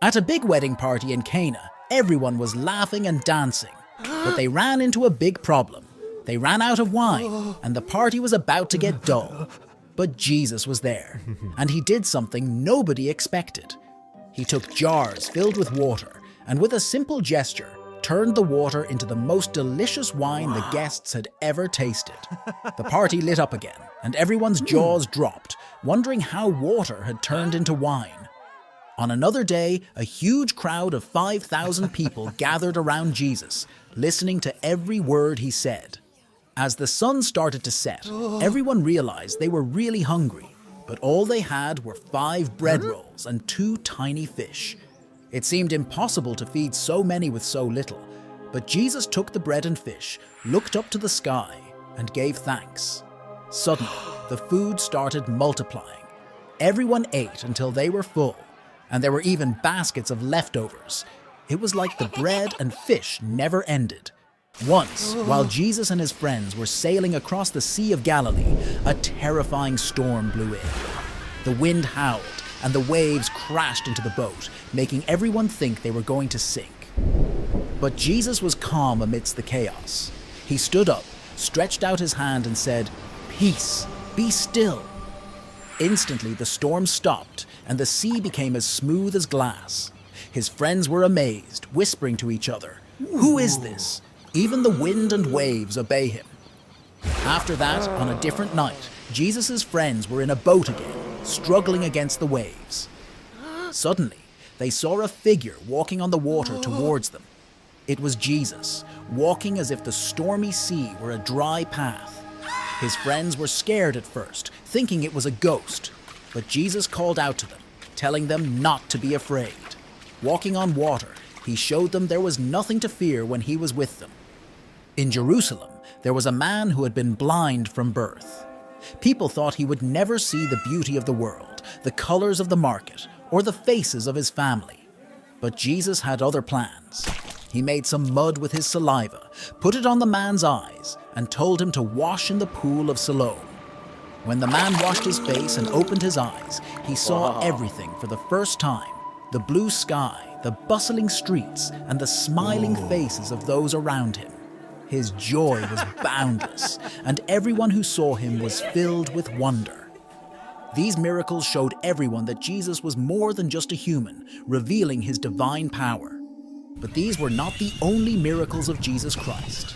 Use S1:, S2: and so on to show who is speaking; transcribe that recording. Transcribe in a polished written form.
S1: At a big wedding party in Cana, everyone was laughing and dancing, but they ran into a big problem. They ran out of wine, and the party was about to get dull. But Jesus was there, and he did something nobody expected. He took jars filled with water, and with a simple gesture, turned the water into the most delicious wine the guests had ever tasted. The party lit up again, and everyone's jaws dropped, wondering how water had turned into wine. On another day, a huge crowd of 5,000 people gathered around Jesus, listening to every word he said. As the sun started to set, everyone realized they were really hungry, but all they had were 5 bread rolls and 2 tiny fish. It seemed impossible to feed so many with so little, but Jesus took the bread and fish, looked up to the sky, and gave thanks. Suddenly, the food started multiplying. Everyone ate until they were full, and there were even baskets of leftovers. It was like the bread and fish never ended. Once, while Jesus and his friends were sailing across the Sea of Galilee, a terrifying storm blew in. The wind howled, and the waves crashed into the boat, making everyone think they were going to sink. But Jesus was calm amidst the chaos. He stood up, stretched out his hand, and said, "Peace, be still." Instantly, the storm stopped, and the sea became as smooth as glass. His friends were amazed, whispering to each other, "Who is this? Even the wind and waves obey him." After that, on a different night, Jesus' friends were in a boat again, struggling against the waves. Suddenly, they saw a figure walking on the water towards them. It was Jesus, walking as if the stormy sea were a dry path. His friends were scared at first, thinking it was a ghost, but Jesus called out to them, telling them not to be afraid. Walking on water, he showed them there was nothing to fear when he was with them. In Jerusalem, there was a man who had been blind from birth. People thought he would never see the beauty of the world, the colors of the market, or the faces of his family. But Jesus had other plans. He made some mud with his saliva, put it on the man's eyes, and told him to wash in the pool of Siloam. When the man washed his face and opened his eyes, he saw everything for the first time: the blue sky, the bustling streets, and the smiling faces of those around him. His joy was boundless, and everyone who saw him was filled with wonder. These miracles showed everyone that Jesus was more than just a human, revealing his divine power. But these were not the only miracles of Jesus Christ.